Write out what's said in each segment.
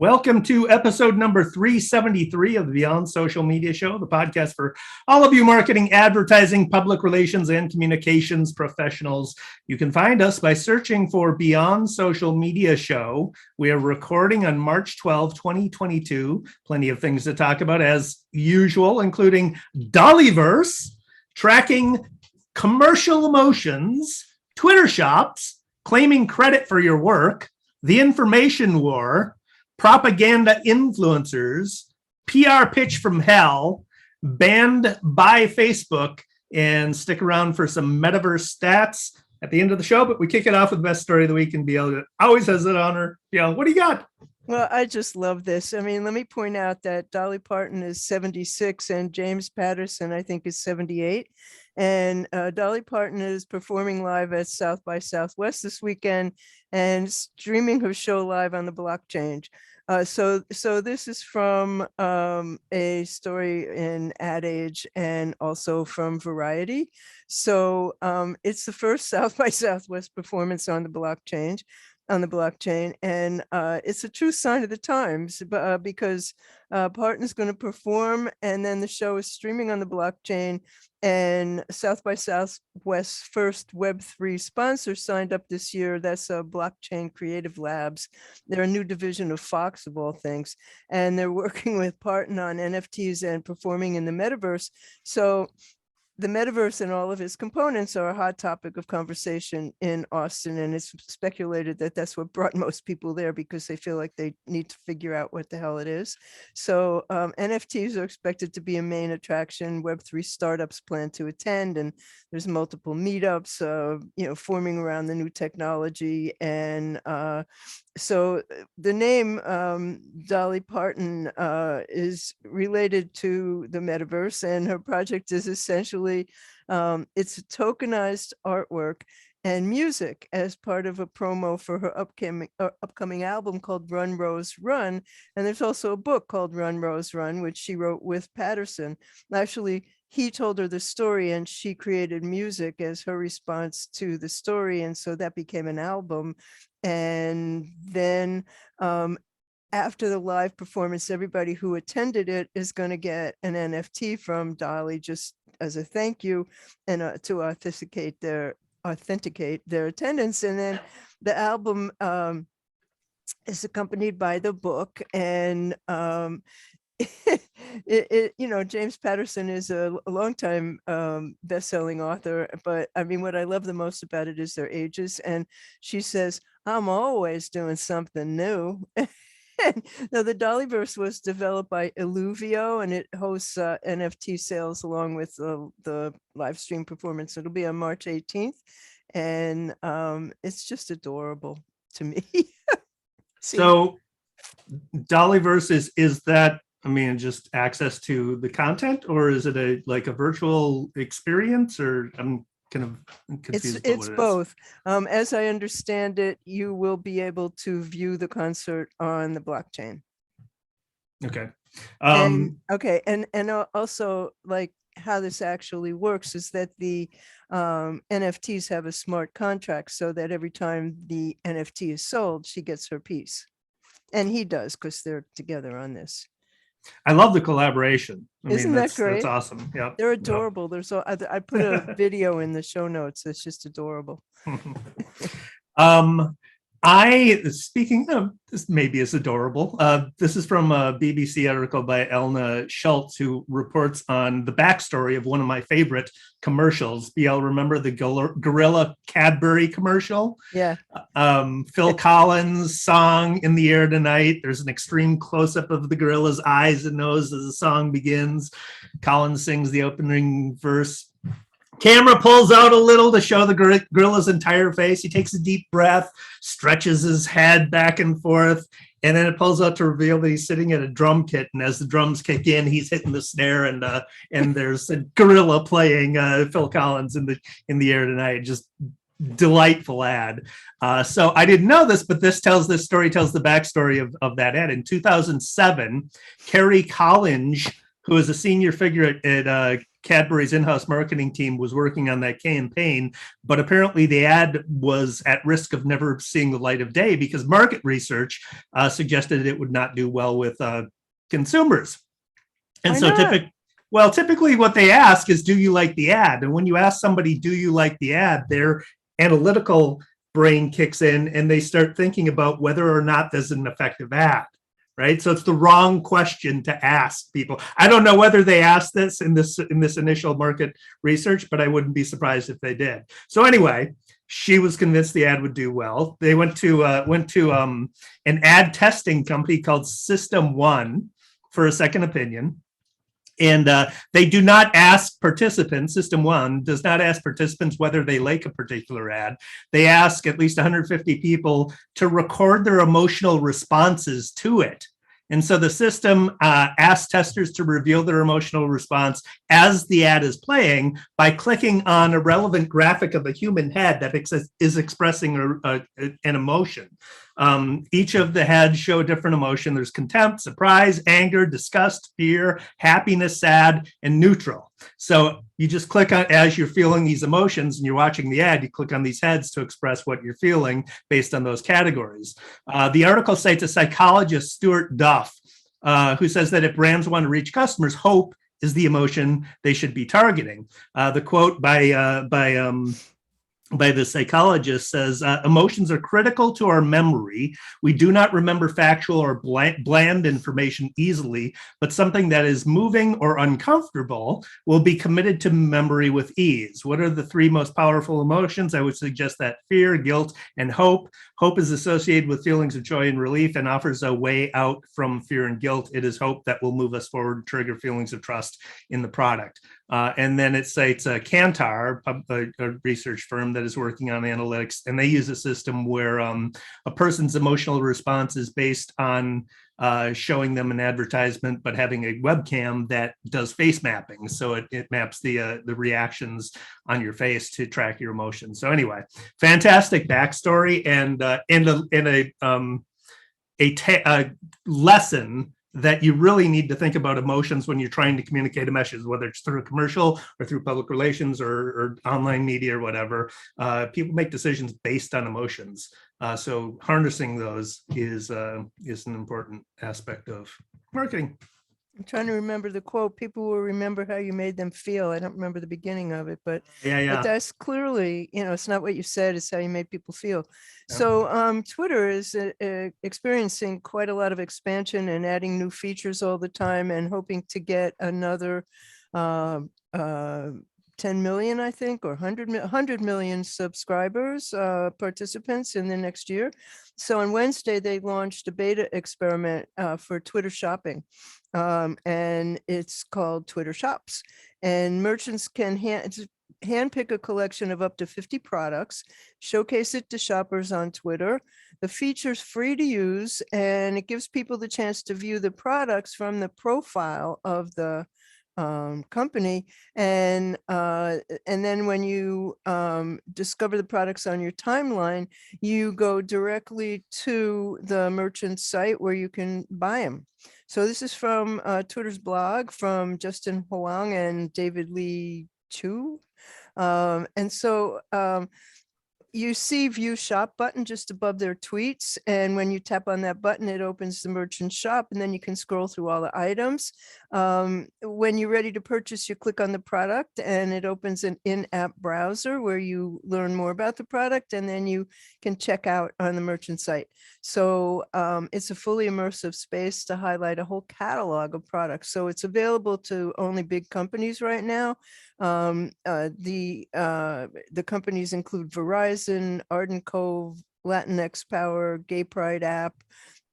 Welcome to episode number 373 of the Beyond Social Media Show, the podcast for all of you marketing, advertising, public relations, and communications professionals. You can find us by searching for Beyond Social Media Show. We are recording on March 12, 2022. Plenty of things to talk about as usual, including Dollyverse, tracking commercial emotions, Twitter shops, claiming credit for your work, the information war, propaganda influencers, PR pitch from hell, banned by Facebook, and stick around for some Metaverse stats at the end of the show. But we kick it off with the best story of the week, and Biel always has it on her. Biel, what do you got? Well, I just love this. I mean, let me point out that Dolly Parton is 76 and James Patterson, I think, is 78. And Dolly Parton is performing live at South by Southwest this weekend and streaming her show live on the blockchain. So this is from a story in AdAge and also from Variety. So it's the first South by Southwest performance on the blockchain. And it's a true sign of the times, because Parton's going to perform, and then the show is streaming on the blockchain. And South by Southwest's first Web3 sponsor signed up this year. That's Blockchain Creative Labs. They're a new division of Fox, of all things, and they're working with Parton on NFTs and performing in the Metaverse. So the Metaverse and all of its components are a hot topic of conversation in Austin, and it's speculated that that's what brought most people there, because they feel like they need to figure out what the hell it is. So NFTs are expected to be a main attraction. Web3 startups plan to attend, and there's multiple meetups, forming around the new technology. And so the name Dolly Parton is related to the Metaverse, and her project is essentially it's a tokenized artwork and music as part of a promo for her upcoming album called Run Rose Run. And there's also a book called Run Rose Run, which she wrote with Patterson. Actually, he told her the story and she created music as her response to the story. And so that became an album. And then after the live performance, everybody who attended it is going to get an NFT from Dolly just as a thank you, and to authenticate their attendance. And then the album is accompanied by the book. And James Patterson is a longtime best-selling author, but I mean, what I love the most about it is their ages. And she says, "I'm always doing something new." Now, the Dollyverse was developed by Illuvio, and it hosts NFT sales along with the live stream performance. It'll be on March 18th, and it's just adorable to me. So Dollyverse is that, I mean, just access to the content, or is it a virtual experience? Or I'm kind of confused. It's both. As I understand it, you will be able to view the concert on the blockchain. Okay. And also, like, how this actually works is that the NFTs have a smart contract, so that every time the NFT is sold, she gets her piece, and he does, because they're together on this. I love the collaboration. Isn't that great? That's awesome. Yeah, they're adorable. Yep. I put a video in the show notes. It's just adorable. Speaking of, this maybe is adorable. This is from a BBC article by Elna Schultz, who reports on the backstory of one of my favorite commercials. BL, remember the Gorilla Cadbury commercial? Yeah. Phil Collins' song "In the Air Tonight." There's an extreme close-up of the gorilla's eyes and nose as the song begins. Collins sings the opening verse. Camera pulls out a little to show the gorilla's entire face. He takes a deep breath, stretches his head back and forth, and then it pulls out to reveal that he's sitting at a drum kit. And as the drums kick in, he's hitting the snare, and there's a gorilla playing Phil Collins in the Air Tonight. Just delightful ad. So I didn't know this, but this story tells the backstory of that ad. In 2007, Kerry Collins, who is a senior figure at Cadbury's in-house marketing team was working on that campaign, but apparently the ad was at risk of never seeing the light of day because market research suggested it would not do well with consumers. And so typically what they ask is, do you like the ad? And when you ask somebody, do you like the ad, their analytical brain kicks in and they start thinking about whether or not this is an effective ad, right? So it's the wrong question to ask people. I don't know whether they asked this in this initial market research, but I wouldn't be surprised if they did. So anyway, she was convinced the ad would do well. They went to an ad testing company called System One for a second opinion. And they do not ask participants, System One does not ask participants whether they like a particular ad. They ask at least 150 people to record their emotional responses to it. And so the system asks testers to reveal their emotional response as the ad is playing by clicking on a relevant graphic of a human head that is expressing an emotion. Each of the heads show a different emotion. There's contempt, surprise, anger, disgust, fear, happiness, sad, and neutral. So you just click on, as you're feeling these emotions and you're watching the ad, you click on these heads to express what you're feeling based on those categories. The article cites a psychologist, Stuart Duff, who says that if brands want to reach customers, hope is the emotion they should be targeting. The quote by the psychologist says, emotions are critical to our memory. We do not remember factual or bland information easily, but something that is moving or uncomfortable will be committed to memory with ease. What are the three most powerful emotions? I would suggest that fear, guilt, and hope. Hope is associated with feelings of joy and relief and offers a way out from fear and guilt. It is hope that will move us forward and trigger feelings of trust in the product. And then it cites Kantar, a research firm that is working on analytics, and they use a system where a person's emotional response is based on showing them an advertisement, but having a webcam that does face mapping. So it maps the reactions on your face to track your emotions. So anyway, fantastic backstory and a lesson that you really need to think about emotions when you're trying to communicate a message, whether it's through a commercial or through public relations or online media or whatever. People make decisions based on emotions. So harnessing those is an important aspect of marketing. I'm trying to remember the quote. People will remember how you made them feel. I don't remember the beginning of it, but that's clearly, it's not what you said, it's how you made people feel. Yeah. So Twitter is experiencing quite a lot of expansion and adding new features all the time and hoping to get another 10 million, I think, or 100 million subscribers, participants in the next year. So on Wednesday, they launched a beta experiment for Twitter shopping. And it's called Twitter Shops. And merchants can handpick a collection of up to 50 products, showcase it to shoppers on Twitter. The feature's free to use, and it gives people the chance to view the products from the profile of the company, and then when you discover the products on your timeline, you go directly to the merchant site where you can buy them. So this is from Twitter's blog from Justin Huang and David Lee Chu. And so you see view shop button just above their tweets. And when you tap on that button, it opens the merchant shop, and then you can scroll through all the items. When you're ready to purchase, you click on the product and it opens an in-app browser where you learn more about the product, and then you can check out on the merchant site. So it's a fully immersive space to highlight a whole catalog of products. So it's available to only big companies right now. The companies include Verizon, Arden Cove, Latinx Power, Gay Pride App,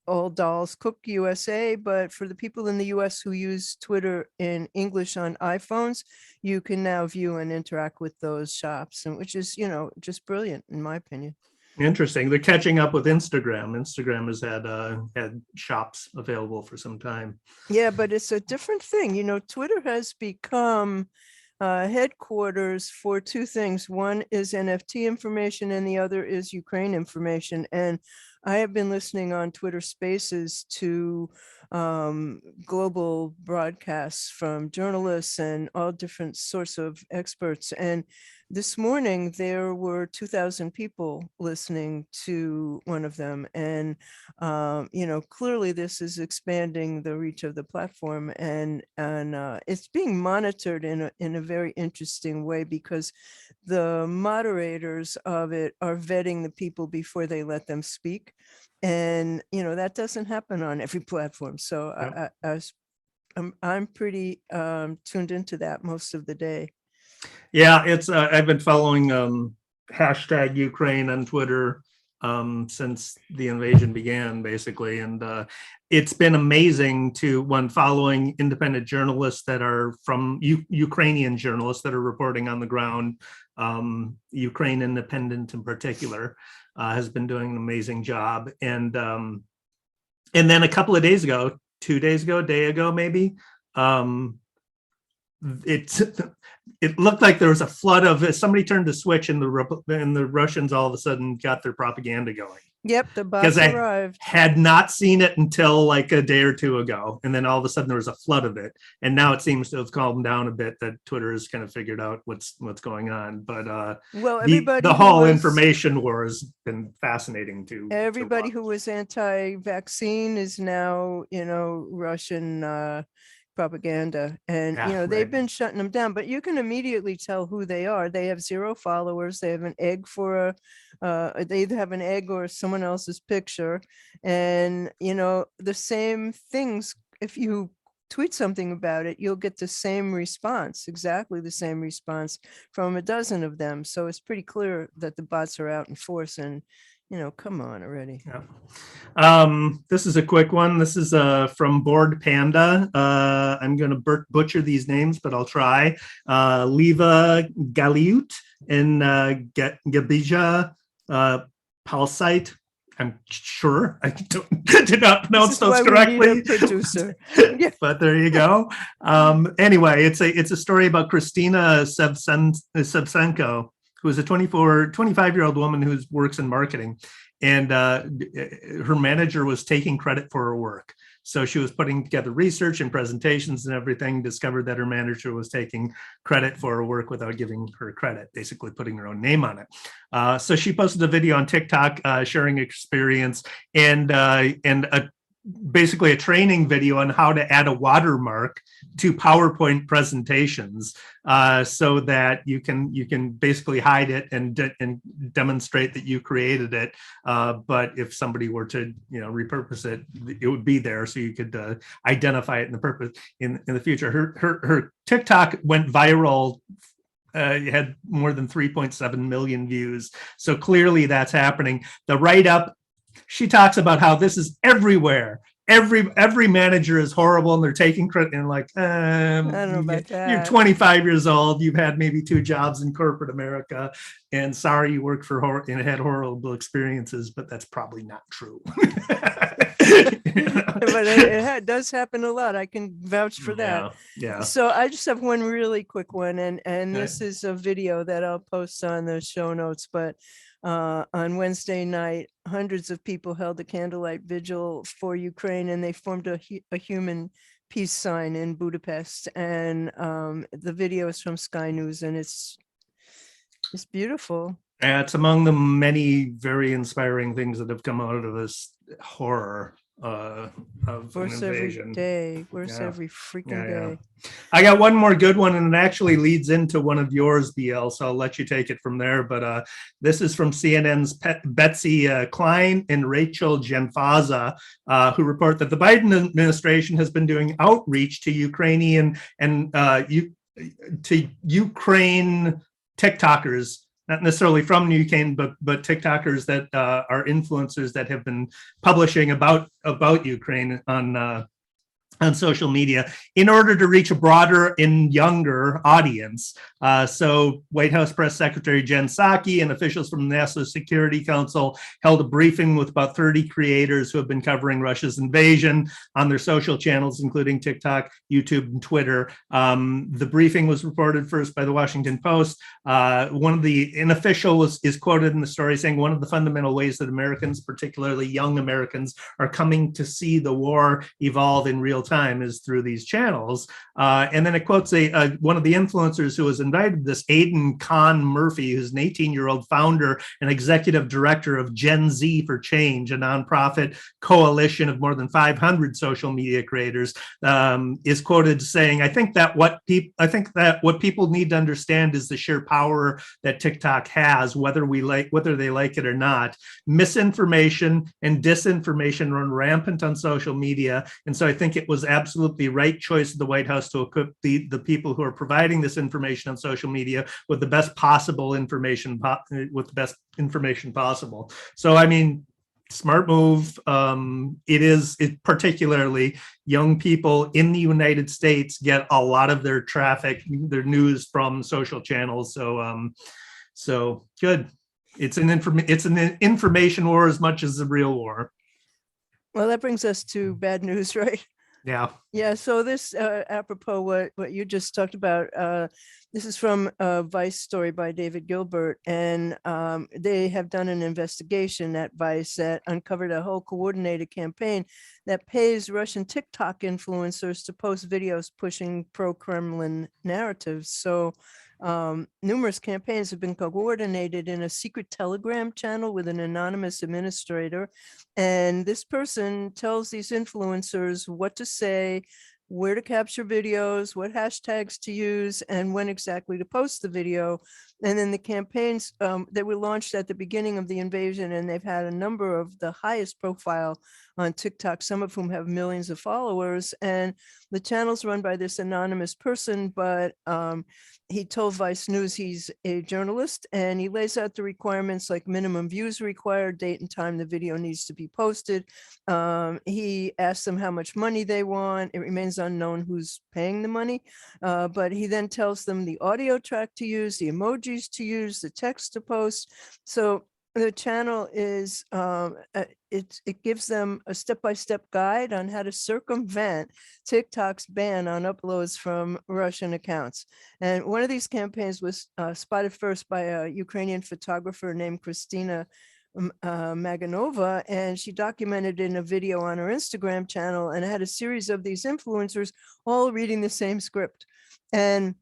All Dolls, Cook USA. But for the people in the US who use Twitter in English on iPhones, you can now view and interact with those shops, and which is, just brilliant in my opinion. Interesting. They're catching up with Instagram. Instagram has had shops available for some time. Yeah, but it's a different thing. Twitter has become headquarters for two things. One is NFT information and the other is Ukraine information. And I have been listening on Twitter Spaces to global broadcasts from journalists and all different sorts of experts. And this morning there were 2,000 people listening to one of them. And, clearly this is expanding the reach of the platform, and it's being monitored in a very interesting way, because the moderators of it are vetting the people before they let them speak. And, that doesn't happen on every platform. So Yep. I'm pretty tuned into that most of the day. Yeah, it's I've been following hashtag Ukraine on Twitter since the invasion began, basically, and it's been amazing to following independent journalists that are from Ukrainian journalists that are reporting on the ground. Ukraine Independent in particular has been doing an amazing job, and then a couple of days ago, 2 days ago, a day ago maybe, it looked like there was a flood of somebody turned the switch, and the Russians all of a sudden got their propaganda going. Yep, the bots Because I arrived. had not seen it until like a day or two ago, and then all of a sudden there was a flood of it, and now it seems to have calmed down a bit. That Twitter has kind of figured out what's going on, but Well, everybody the whole information war has been fascinating to everybody watch. who was anti-vaccine is now, Russian propaganda, and Yeah, they've right. been shutting them down, but you can immediately tell who they are. They have 0 followers. They have an egg for they either have an egg or someone else's picture, and the same things. If you tweet something about it, you'll get the same response, exactly the same response from a dozen of them. So it's pretty clear that the bots are out in force, and come on already. Yeah. This is a quick one. This is from Board Panda. I'm going to butcher these names, but I'll try. Leva Galiut and Gabija Palsite. I'm sure I did not pronounce those correctly. We need a producer. But there you go. Anyway, it's a story about Christina Sevchenko, who is a 25-year-old woman who works in marketing, and her manager was taking credit for her work. So she was putting together research and presentations and everything, discovered that her manager was taking credit for her work without giving her credit, basically putting her own name on it. So she posted a video on TikTok sharing experience, and basically a training video on how to add a watermark to PowerPoint presentations, so that you can basically hide it and demonstrate that you created it. But if somebody were to repurpose it, it would be there, so you could identify it in the purpose in the future. Her TikTok went viral. It had more than 3.7 million views. So clearly that's happening. The write-up, she talks about how this is everywhere. Every manager is horrible, and they're taking credit, and like, I don't know about that. You're 25 years old. You've had maybe 2 jobs in corporate America, and sorry you worked for and had horrible experiences, but that's probably not true. But it does happen a lot. I can vouch for that. Yeah. So I just have one really quick one, and this is a video that I'll post on the show notes. But on Wednesday night, hundreds of people held a candlelight vigil for Ukraine, and they formed a human peace sign in Budapest. And the video is from Sky News, and it's beautiful. It's among the many very inspiring things that have come out of this horror of Worse an invasion. every day. Worse every freaking day. I got one more good one, and it actually leads into one of yours, BL, so I'll let you take it from there. But this is from CNN's Betsy Klein and Rachel Genfaza, who report that the Biden administration has been doing outreach to Ukrainian and to Ukraine TikTokers, not necessarily from Ukraine, but TikTokers that are influencers that have been publishing about Ukraine on on social media in order to reach a broader and younger audience. So White House Press Secretary Jen Psaki and officials from the National Security Council held a briefing with about 30 creators who have been covering Russia's invasion on their social channels, including TikTok, YouTube, and Twitter. The briefing was reported first by the Washington Post. One of the official is quoted in the story saying one of the fundamental ways that Americans, particularly young Americans, are coming to see the war evolve in real time is through these channels. And then it quotes one of the influencers who was invited, this Aidan Khan Murphy, who's an 18-year-old founder and executive director of Gen Z for Change, a nonprofit coalition of more than 500 social media creators, is quoted saying, I think that what people need to understand is the sheer power that TikTok has, whether they like it or not. Misinformation and disinformation run rampant on social media. And so I think it was absolutely right choice of the White House to equip the people who are providing this information on social media with the best possible information, possible. So, I mean, smart move. It particularly young people in the United States get a lot of their traffic, their news from social channels. So good. It's an information war as much as a real war. Well, that brings us to bad news, right? Yeah. Yeah. So this, apropos what you just talked about, this is from a Vice story by David Gilbert, and they have done an investigation at Vice that uncovered a whole coordinated campaign that pays Russian TikTok influencers to post videos pushing pro-Kremlin narratives. So numerous campaigns have been coordinated in a secret Telegram channel with an anonymous administrator. And this person tells these influencers what to say, where to capture videos, what hashtags to use, and when exactly to post the video. And then the campaigns that were launched at the beginning of the invasion, and they've had a number of the highest profile on TikTok, some of whom have millions of followers. And the channel's run by this anonymous person, but he told Vice News he's a journalist, and he lays out the requirements like minimum views required, date and time the video needs to be posted. He asks them how much money they want. It remains unknown who's paying the money, but he then tells them the audio track to use, the emojis to use, the text to post. So the channel is, it gives them a step-by-step guide on how to circumvent TikTok's ban on uploads from Russian accounts. And one of these campaigns was spotted first by a Ukrainian photographer named Kristina Maganova, and she documented in a video on her Instagram channel, and had a series of these influencers all reading the same script. And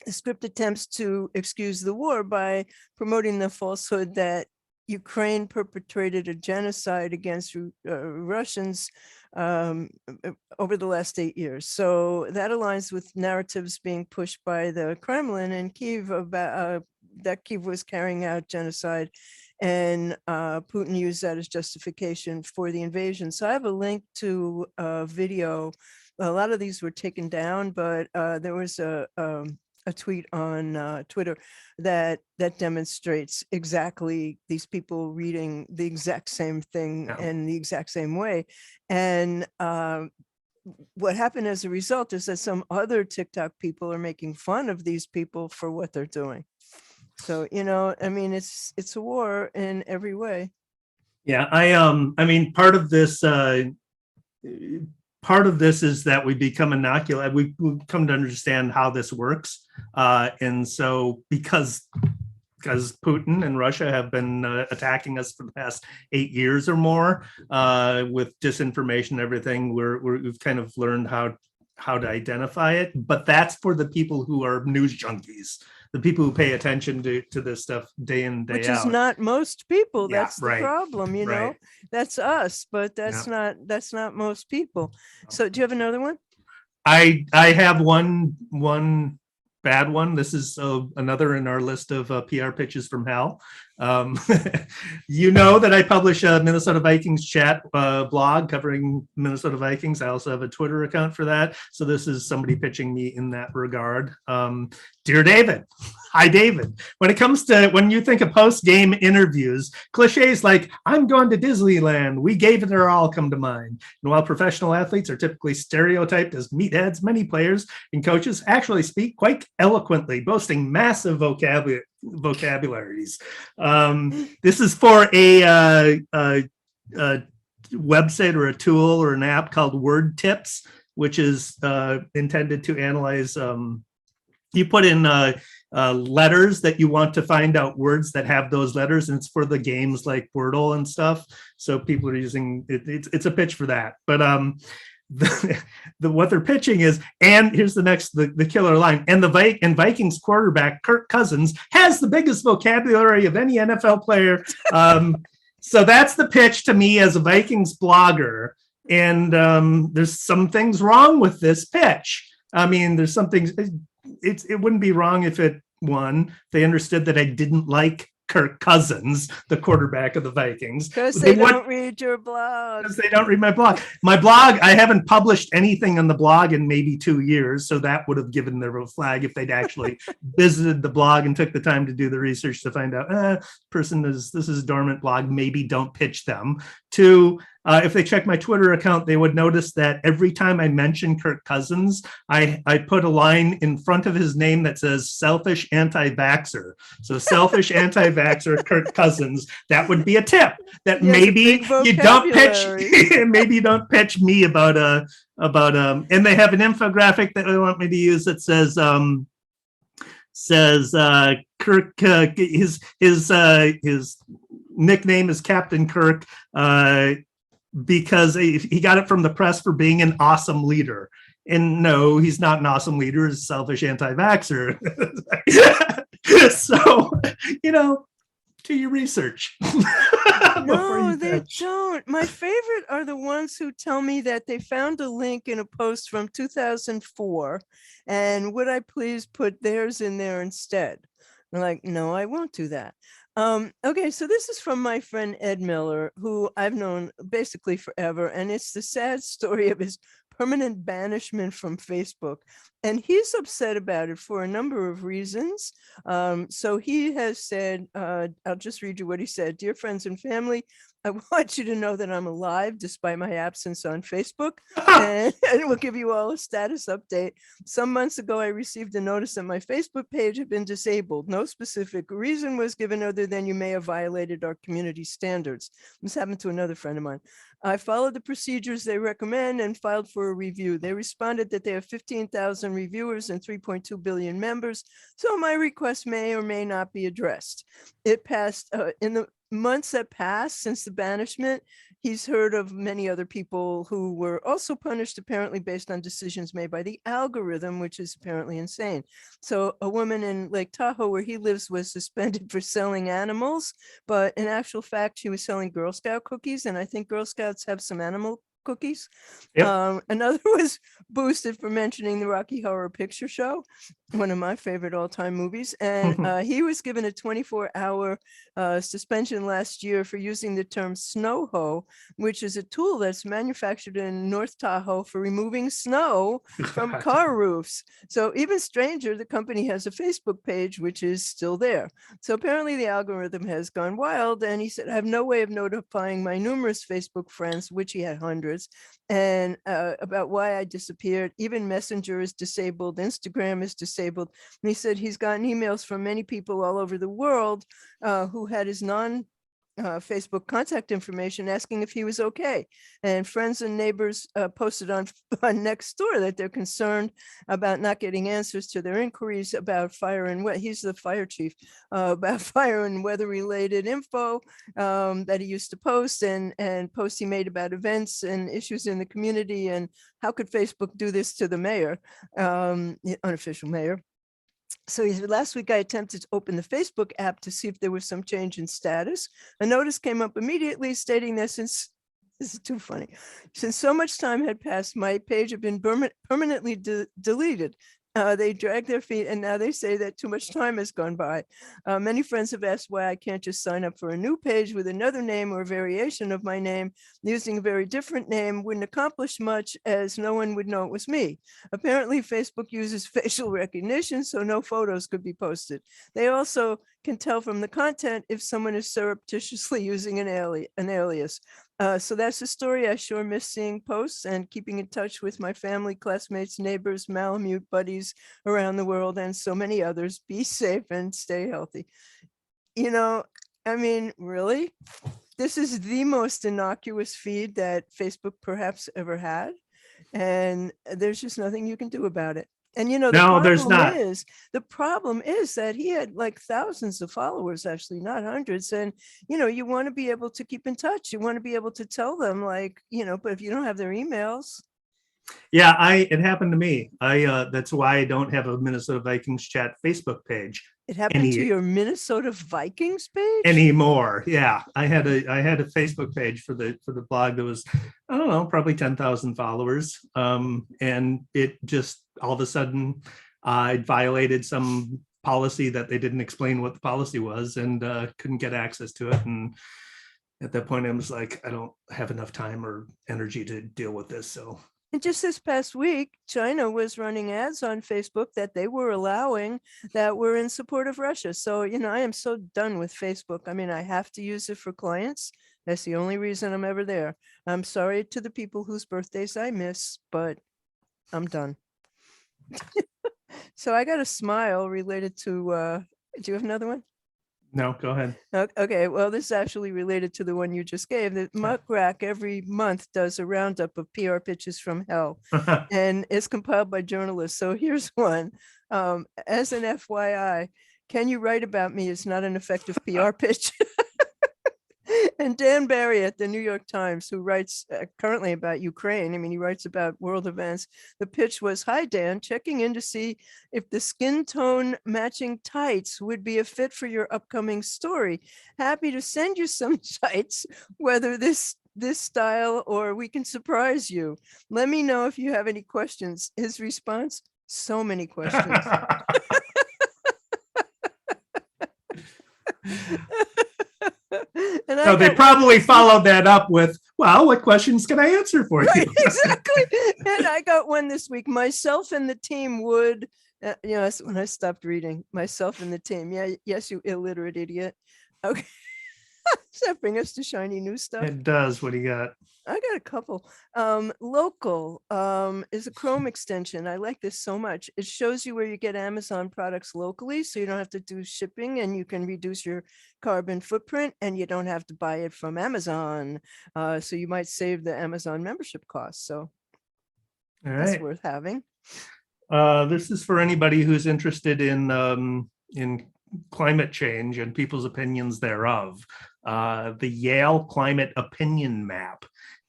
the script attempts to excuse the war by promoting the falsehood that Ukraine perpetrated a genocide against Russians over the last 8 years. So that aligns with narratives being pushed by the Kremlin and Kyiv about that Kyiv was carrying out genocide, and Putin used that as justification for the invasion. So I have a link to a video. A lot of these were taken down, but there was a tweet on Twitter that demonstrates exactly these people reading the exact same thing in the exact same way. And what happened as a result is that some other TikTok people are making fun of these people for what they're doing. So, you know, I mean, it's a war in every way. Yeah, I mean, part of this is that we become inoculated. We come to understand how this works, and so because Putin and Russia have been attacking us for the past 8 years or more with disinformation and everything, we've kind of learned how to identify it. But that's for the people who are news junkies, the people who pay attention to this stuff day in, day out. Which is not most people. Yeah, that's the right. problem, you know. That's us, but that's not most people. So do you have another one? I have one bad one. This is another in our list of PR pitches from hell. You know that I publish a Minnesota Vikings chat blog covering Minnesota Vikings. I also have a Twitter account for that. So this is somebody pitching me in that regard. Dear David, hi David. When you think of post-game interviews, cliches like "I'm going to Disneyland," "we gave it our all" come to mind. And while professional athletes are typically stereotyped as meatheads, many players and coaches actually speak quite eloquently, boasting massive vocabularies. This is for a website or a tool or an app called Word Tips, which is intended to analyze. You put in letters that you want to find out words that have those letters, and it's for the games like Wordle and stuff. So people are using it. It's a pitch for that. But what they're pitching is, and here's the killer line, and Vikings quarterback Kirk Cousins has the biggest vocabulary of any NFL player. So that's the pitch to me as a Vikings blogger. And there's some things wrong with this pitch. I mean, there's some things. It wouldn't be wrong if they understood that I didn't like Kirk Cousins, the quarterback of the Vikings. Because they don't read your blog. Because they don't read my blog. My blog, I haven't published anything on the blog in maybe 2 years, so that would have given them a flag if they'd actually visited the blog and took the time to do the research to find out, this is a dormant blog, maybe don't pitch them. To if they check my Twitter account, they would notice that every time I mention Kirk Cousins, I put a line in front of his name that says "selfish anti-vaxxer." So selfish anti-vaxxer Kirk Cousins. That would be a tip that maybe you don't pitch. Maybe you don't pitch me about and they have an infographic that they want me to use that says Kirk, his nickname is Captain Kirk, because he got it from the press for being an awesome leader. And no, he's not an awesome leader. He's a selfish anti-vaxxer. So, do your research. No, they don't. My favorite are the ones who tell me that they found a link in a post from 2004. And would I please put theirs in there instead? I'm like, no, I won't do that. Okay, so this is from my friend Ed Miller, who I've known basically forever, and it's the sad story of his permanent banishment from Facebook. And he's upset about it for a number of reasons. So he has said, I'll just read you what he said. "Dear friends and family, I want you to know that I'm alive despite my absence on Facebook, and we'll give you all a status update. Some months ago, I received a notice that my Facebook page had been disabled. No specific reason was given other than you may have violated our community standards." This happened to another friend of mine. "I followed the procedures they recommend and filed for a review. They responded that they have 15,000 reviewers and 3.2 billion members, so my request may or may not be addressed." It passed in the months that passed since the banishment. He's heard of many other people who were also punished, apparently based on decisions made by the algorithm, which is apparently insane. So a woman in Lake Tahoe, where he lives, was suspended for selling animals, but in actual fact, she was selling Girl Scout cookies, and I think Girl Scouts have some animal cookies. Yep. Another was boosted for mentioning the Rocky Horror Picture Show, one of my favorite all-time movies. And he was given a 24-hour suspension last year for using the term snow hoe, which is a tool that's manufactured in North Tahoe for removing snow from car roofs. So even stranger, the company has a Facebook page, which is still there. So apparently the algorithm has gone wild. And he said, "I have no way of notifying my numerous Facebook friends," which he had hundreds, and about why I disappeared. Even Messenger is disabled. Instagram is disabled. And he said he's gotten emails from many people all over the world who had his Facebook contact information asking if he was okay. And friends and neighbors posted on Nextdoor that they're concerned about not getting answers to their inquiries about fire and weather. He's the fire chief, about fire and weather related info that he used to post, and posts he made about events and issues in the community. And how could Facebook do this to the mayor, unofficial mayor? So he said, "Last week I attempted to open the Facebook app to see if there was some change in status. A notice came up immediately stating that since," this is too funny, "since so much time had passed, my page had been permanently deleted. They drag their feet, and now they say that too much time has gone by. Many friends have asked why I can't just sign up for a new page with another name or variation of my name. Using a very different name wouldn't accomplish much, as no one would know it was me. Apparently, Facebook uses facial recognition, so no photos could be posted. They also can tell from the content if someone is surreptitiously using an alias. So that's the story. I sure miss seeing posts and keeping in touch with my family, classmates, neighbors, Malamute buddies around the world, and so many others. Be safe and stay healthy. You know, I mean, really, this is the most innocuous feed that Facebook perhaps ever had. And there's just nothing you can do about it. And you know, No, there's not. the problem is that he had like thousands of followers, actually, not hundreds. And you know, you want to be able to keep in touch. You want to be able to tell them, like, you know, but if you don't have their emails. Yeah, it happened to me. That's why I don't have a Minnesota Vikings chat Facebook page. It happened to your Minnesota Vikings page anymore. Yeah, I had a Facebook page for the blog that was, I don't know, probably 10,000 followers. And it just all of a sudden it violated some policy that they didn't explain what the policy was, and couldn't get access to it. And at that point, I was like, I don't have enough time or energy to deal with this. So. And just this past week, China was running ads on Facebook that they were allowing that were in support of Russia. So, you know, I am so done with Facebook. I mean, I have to use it for clients. That's the only reason I'm ever there. I'm sorry to the people whose birthdays I miss, but I'm done. So I got a smile related to, do you have another one? No, go ahead. Okay, well, this is actually related to the one you just gave. The Muck Rack every month does a roundup of PR pitches from hell, and it's compiled by journalists. So here's one. As an FYI, can you write about me is not an effective PR pitch. And Dan Barry at the New York Times, who writes currently about Ukraine, I mean, he writes about world events. The pitch was, hi, Dan, checking in to see if the skin tone matching tights would be a fit for your upcoming story. Happy to send you some tights, whether this style or we can surprise you. Let me know if you have any questions. His response, so many questions. And so they probably followed that up with, well, what questions can I answer for you? Exactly. And I got one this week. Myself and the team would, you know, when I stopped reading, myself and the team. Yeah, yes, you illiterate idiot. Okay. Does that bring us to shiny new stuff? It does. What do you got? I got a couple. Local is a Chrome extension. I like this so much. It shows you where you get Amazon products locally, so you don't have to do shipping, and you can reduce your carbon footprint, and you don't have to buy it from Amazon. So you might save the Amazon membership costs. So that's worth having. This is for anybody who's interested in climate change and people's opinions thereof. The Yale Climate Opinion Map.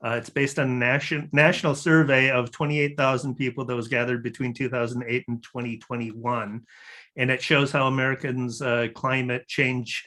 It's based on a national survey of 28,000 people that was gathered between 2008 and 2021. And it shows how Americans climate change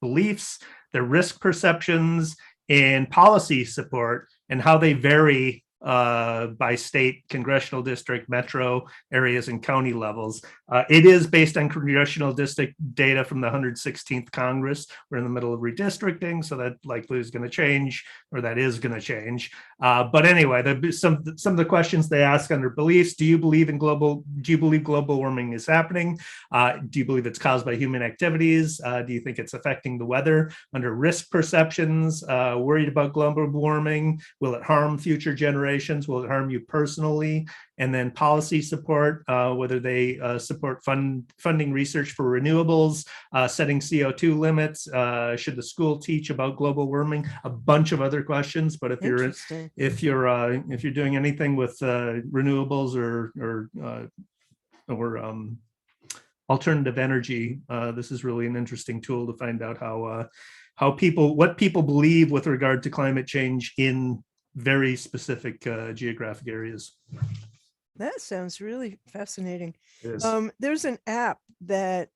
beliefs, their risk perceptions, and policy support, and how they vary by state, congressional district, metro areas, and county levels. It is based on congressional district data from the 116th Congress. We're in the middle of redistricting, so that likely is going to change, or that is going to change. But anyway, some of the questions they ask under beliefs: Do you believe global warming is happening? Do you believe it's caused by human activities? Do you think it's affecting the weather? Under risk perceptions, worried about global warming? Will it harm future generations? Will it harm you personally? And then policy support, whether they support funding research for renewables, setting CO2 limits, should the school teach about global warming? A bunch of other questions. But if you're doing anything with renewables or alternative energy, this is really an interesting tool to find out what people believe with regard to climate change in very specific geographic areas. That sounds really fascinating. There's an app that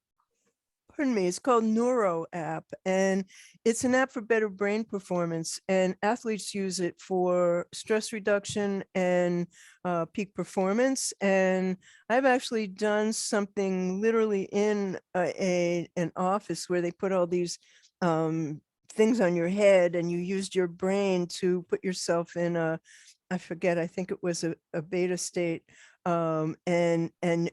pardon me, it's called Nuro app, and it's an app for better brain performance, and athletes use it for stress reduction and peak performance. And I've actually done something literally in an office where they put all these things on your head, and you used your brain to put yourself in I forget, I think it was a beta state. And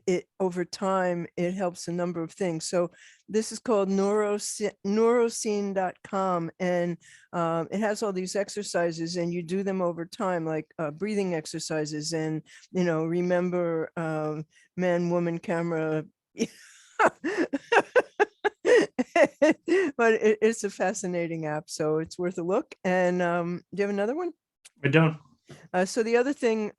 it over time, it helps a number of things. So this is called neuroscene.com, and it has all these exercises, and you do them over time, like breathing exercises, and, remember man, woman, camera. But it's a fascinating app, so it's worth a look. And do you have another one? I don't. So the other thing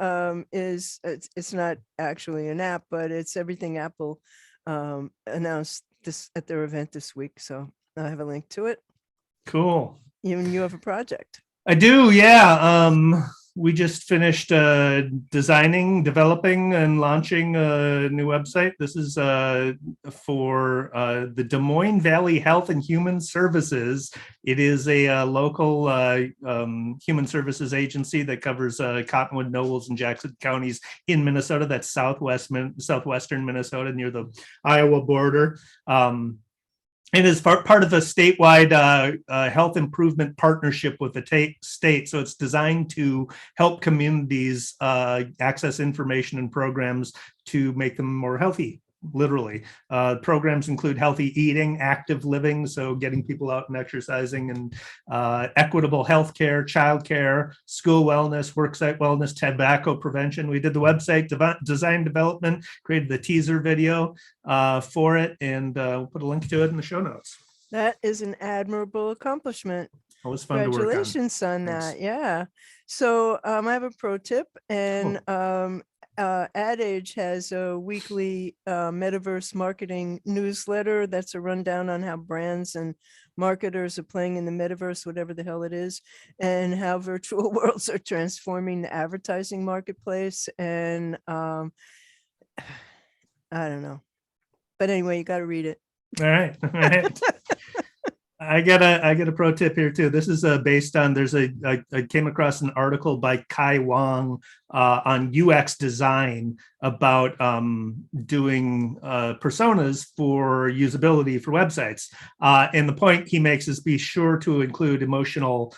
is it's not actually an app, but it's everything Apple announced this at their event this week. So I have a link to it. Cool. Even you have a project. I do, yeah. We just finished designing, developing, and launching a new website. This is for the Des Moines Valley Health and Human Services. It is a local human services agency that covers Cottonwood, Knowles, and Jackson counties in Minnesota. That's southwestern Minnesota, near the Iowa border. It is part of a statewide health improvement partnership with the state. So it's designed to help communities access information and programs to make them more healthy, literally. Programs include healthy eating, active living, so getting people out and exercising, and equitable healthcare, childcare, school wellness, worksite wellness, tobacco prevention. We did the website design development, created the teaser video for it, and we'll put a link to it in the show notes. That is an admirable accomplishment. Always fun to work on. Congratulations on Thanks. that. Yeah. So I have a pro tip, and AdAge has a weekly Metaverse marketing newsletter that's a rundown on how brands and marketers are playing in the Metaverse, whatever the hell it is, and how virtual worlds are transforming the advertising marketplace. And I don't know. But anyway, you got to read it. All right. All right. I get a pro tip here too. This is based on, I came across an article by Kai Wang on UX design about doing personas for usability for websites. And the point he makes is be sure to include emotional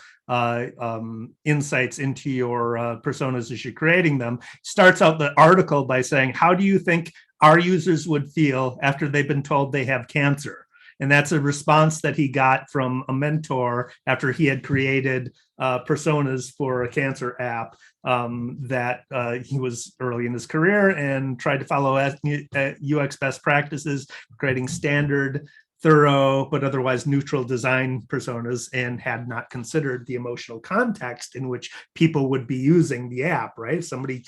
insights into your personas as you're creating them. Starts out the article by saying, how do you think our users would feel after they've been told they have cancer? And that's a response that he got from a mentor after he had created personas for a cancer app that he was early in his career, and tried to follow UX best practices, creating standard, thorough, but otherwise neutral design personas, and had not considered the emotional context in which people would be using the app, right? If somebody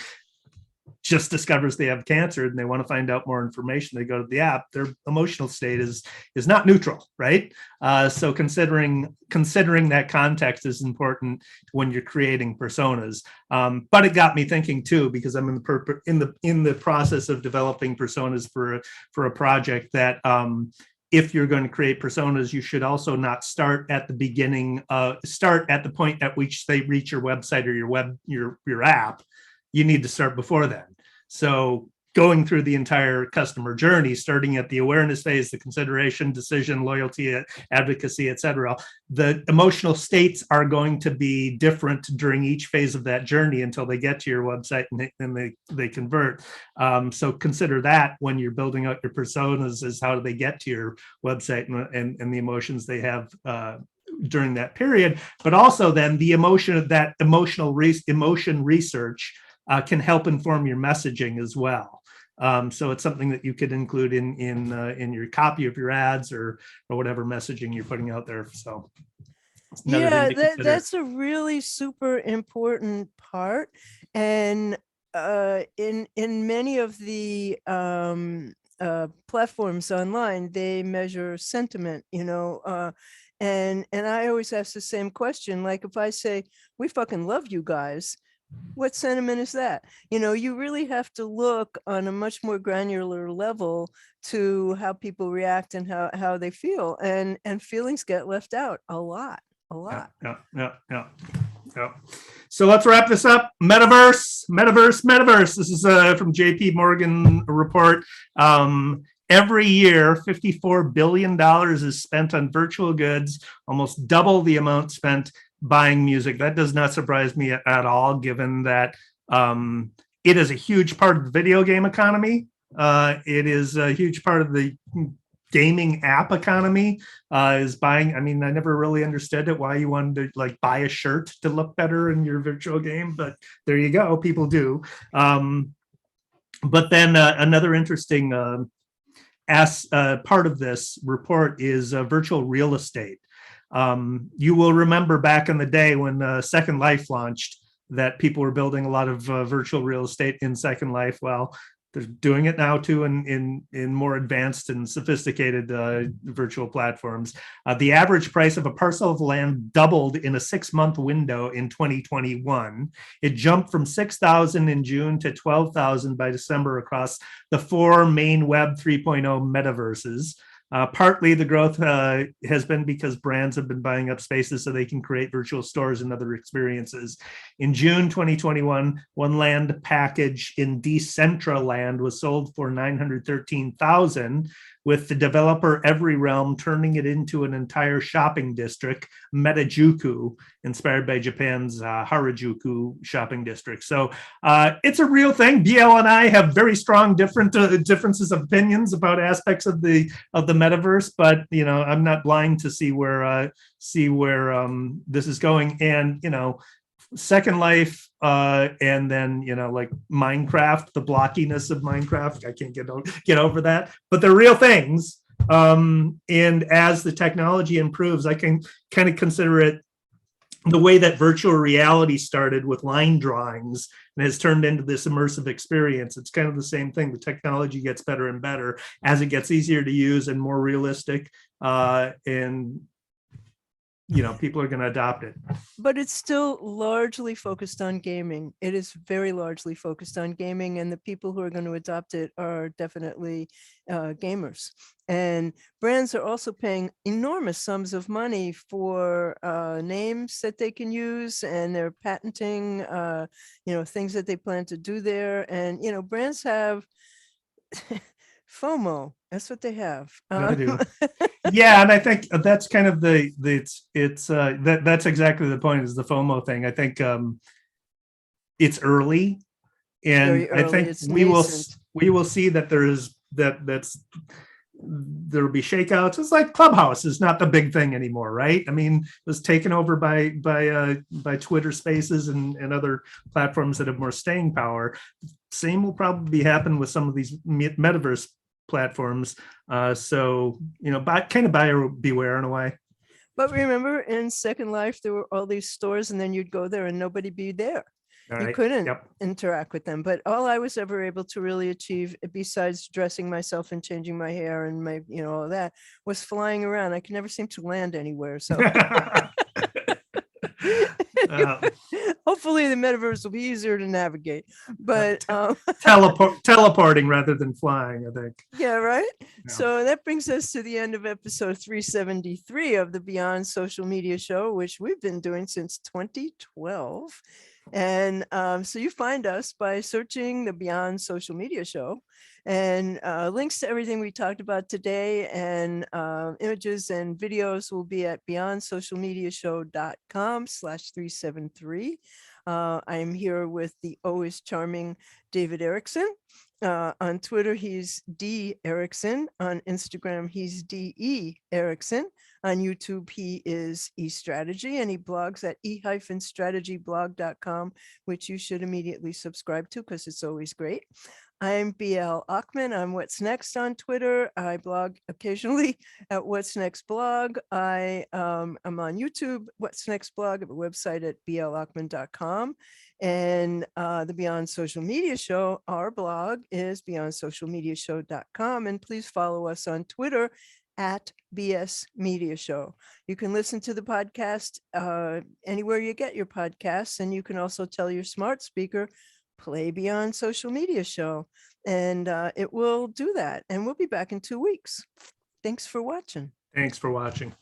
just discovers they have cancer and they want to find out more information, they go to the app, their emotional state is not neutral, right? So considering that context is important when you're creating personas. But it got me thinking too, because I'm in the process of developing personas for a project that if you're going to create personas, you should also not start at the beginning, start at the point at which they reach your website or your app. You need to start before then. So going through the entire customer journey, starting at the awareness phase, the consideration, decision, loyalty, advocacy, etc., the emotional states are going to be different during each phase of that journey until they get to your website and they convert. So consider that when you're building out your personas, is how do they get to your website and the emotions they have during that period. But also then the emotion of that emotion research can help inform your messaging as well. So it's something that you could include in your copy of your ads or whatever messaging you're putting out there. So yeah, that's a really super important part. And in many of the platforms online, they measure sentiment, and I always ask the same question. Like if I say, we fucking love you guys, What sentiment is that? You know, you really have to look on a much more granular level to how people react and how they feel, and feelings get left out a lot. Yeah. So let's wrap this up. Metaverse. This is from JP Morgan report. Every year, $54 billion is spent on virtual goods, almost double the amount spent buying music. That does not surprise me at all, given that it is a huge part of the video game economy. It is a huge part of the gaming app economy, is buying. I mean, I never really understood it, why you wanted to like buy a shirt to look better in your virtual game, but there you go, people do. But then another interesting part of this report is virtual real estate. You will remember back in the day when Second Life launched, that people were building a lot of virtual real estate in Second Life. Well, they're doing it now too in more advanced and sophisticated virtual platforms. The average price of a parcel of land doubled in a 6-month window in 2021. It jumped from 6,000 in June to 12,000 by December across the 4 main Web 3.0 metaverses. Partly the growth has been because brands have been buying up spaces so they can create virtual stores and other experiences. In June 2021, one land package in Decentraland was sold for $913,000, with the developer Everyrealm turning it into an entire shopping district, Metajuku, inspired by Japan's Harajuku shopping district. So it's a real thing. BL and I have very strong differences of opinions about aspects of the metaverse, but you know, I'm not blind to see where this is going. And you know, Second Life, and then you know, like Minecraft, the blockiness of Minecraft, I can't get over that. But they're real things, and as the technology improves, I can kind of consider it the way that virtual reality started with line drawings and has turned into this immersive experience. It's kind of the same thing. The technology gets better and better as it gets easier to use and more realistic, and you know, people are going to adopt it. But it's still largely focused on gaming. It is very largely focused on gaming, and the people who are going to adopt it are definitely gamers. And brands are also paying enormous sums of money for names that they can use, and they're patenting, you know, things that they plan to do there. And, you know, brands have FOMO. That's what they have. I do. Yeah, and I think that's kind of that's exactly the point, is the FOMO thing. I think it's early, and I think we will see that there'll be shakeouts. It's like Clubhouse is not the big thing anymore, right? I mean, it was taken over by Twitter Spaces and other platforms that have more staying power. Same will probably happen with some of these metaverse platforms. So, you know, kind of buyer beware in a way. But remember, in Second Life, there were all these stores, and then you'd go there and nobody be there. You couldn't interact with them. But all I was ever able to really achieve, besides dressing myself and changing my hair and my, you know, all that, was flying around. I could never seem to land anywhere. So hopefully the metaverse will be easier to navigate. But teleporting rather than flying, I think. Yeah, right. Yeah. So that brings us to the end of episode 373 of the Beyond Social Media Show, which we've been doing since 2012. And so you find us by searching the Beyond Social Media Show, and links to everything we talked about today and images and videos will be at beyondsocialmediashow.com/373. I am here with the always charming David Erickson. On Twitter, he's D Erickson. On Instagram, he's DE Erickson. On YouTube, he is eStrategy, and he blogs at e-strategyblog.com, which you should immediately subscribe to because it's always great. I'm BL Achman. I'm What's Next on Twitter. I blog occasionally at What's Next blog. I'm on YouTube, What's Next blog, at a website at blachman.com. And the Beyond Social Media Show, our blog is beyondsocialmediashow.com. And please follow us on Twitter at BS Media Show. You can listen to the podcast anywhere you get your podcasts, and you can also tell your smart speaker, play Beyond Social Media Show, and it will do that. And we'll be back in 2 weeks. Thanks for watching. Thanks for watching.